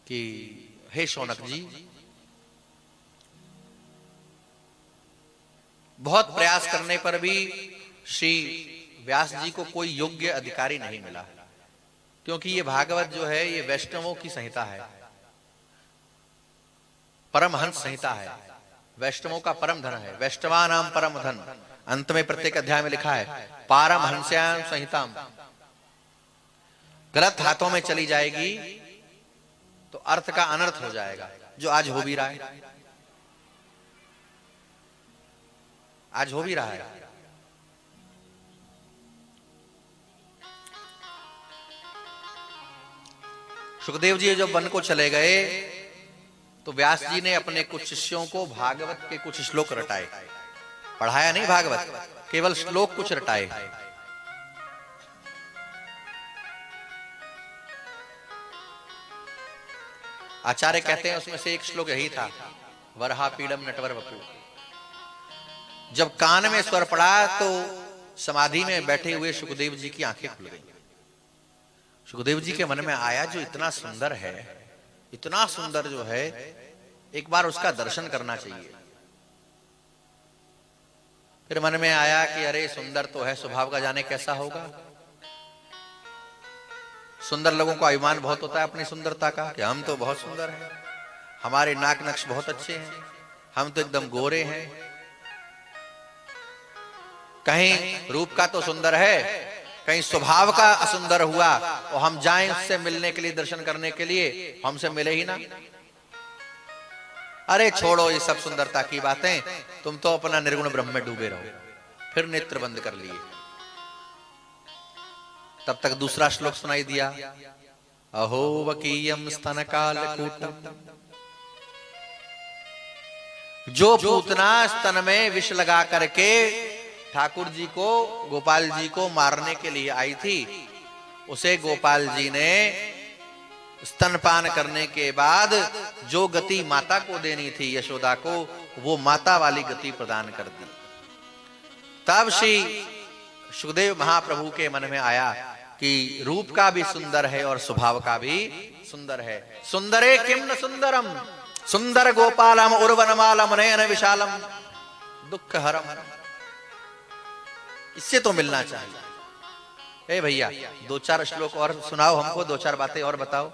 कि हे शौनक जी, बहुत प्रयास करने पर भी श्री व्यास जी को कोई योग्य अधिकारी नहीं मिला, क्योंकि ये भागवत जो है ये वैष्णवों की संहिता है, परमहंस संहिता है, वैष्णवों का परम धन है, वैष्णवा नाम परम धन। अंत में प्रत्येक अध्याय में लिखा है पारमहंस्याम संहिताम। गलत हाथों में चली जाएगी तो अर्थ का अनर्थ हो जाएगा, जो आज हो भी रहा है, आज हो भी रहा है। सुखदेव जी जब वन को चले गए तो व्यास जी ने अपने कुछ शिष्यों को भागवत के कुछ श्लोक रटाए, पढ़ाया नहीं भागवत, केवल श्लोक कुछ रटाए। आचार्य कहते हैं उसमें से एक श्लोक यही था, वरहा पीड़म नटवर वपु। जब कान में स्वर पड़ा तो समाधि में बैठे हुए सुखदेव जी की आंखें खुल गई। सुखदेव जी के मन में आया जो इतना सुंदर है, इतना सुंदर जो है, एक बार उसका दर्शन करना चाहिए। फिर मन में आया कि अरे सुंदर तो है, स्वभाव का जाने कैसा होगा। सुंदर लोगों को अभिमान बहुत होता है अपनी सुंदरता का, कि हम तो बहुत सुंदर हैं, हमारे नाक नक्श बहुत अच्छे हैं, हम तो एकदम गोरे हैं। कहीं रूप का तो सुंदर है, कहीं स्वभाव का असुंदर हुआ और हम जाएं उससे मिलने के लिए, दर्शन करने के लिए, हमसे मिले ही ना। अरे छोड़ो ये सब सुंदरता की बातें, तुम तो अपना निर्गुण ब्रह्म में डूबे रहो। फिर नेत्र बंद कर लिए। तब तक दूसरा श्लोक सुनाई दिया, अहो वकीयम स्तन काल कूटम। जो पूतना स्तन में विष लगा करके ठाकुर जी को, गोपाल जी को मारने के लिए आई थी, उसे गोपाल जी ने स्तनपान करने के बाद जो गति माता को देनी थी, यशोदा को, वो माता वाली गति प्रदान कर दी। तब श्री सुखदेव महाप्रभु के मन में आया कि रूप का भी सुंदर है और स्वभाव का भी सुंदर है। सुंदरे किम न सुंदरम, सुंदर गोपालम उर्वनमालम नयन विशालम दुख हरम। इससे तो मिलना चाहिए। ए भैया, दो चार श्लोक और सुनाओ हमको, दो चार बातें और बताओ।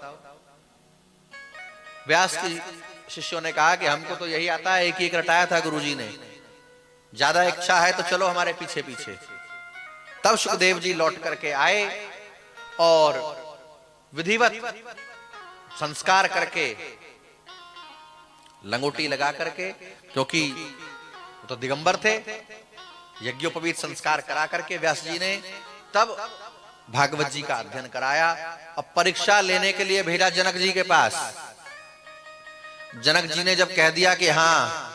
व्यास की शिष्यों ने कहा कि हमको तो यही आता है, एक रटाया था गुरुजी ने, ज्यादा इच्छा है तो चलो हमारे पीछे पीछे। तब सुखदेव जी लौट करके आए और विधिवत संस्कार करके, लंगोटी लगा करके, क्योंकि वो तो दिगंबर थे, यज्ञोपवीत संस्कार करा करके व्यास जी ने तब भागवत जी का अध्ययन कराया। अब परीक्षा लेने के लिए भेजा जनक जी के पास। जनक जी ने जब कह दिया कि हाँ,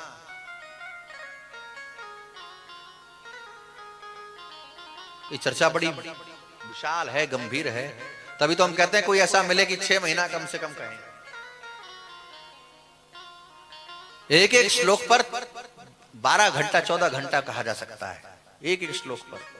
ये चर्चा बड़ी विशाल है, गंभीर है, तभी तो हम कहते हैं कोई ऐसा मिले कि 6 महीना कम से कम कहें। एक एक श्लोक पर 12 घंटा 14 घंटा कहा जा सकता है, एक एक श्लोक पर।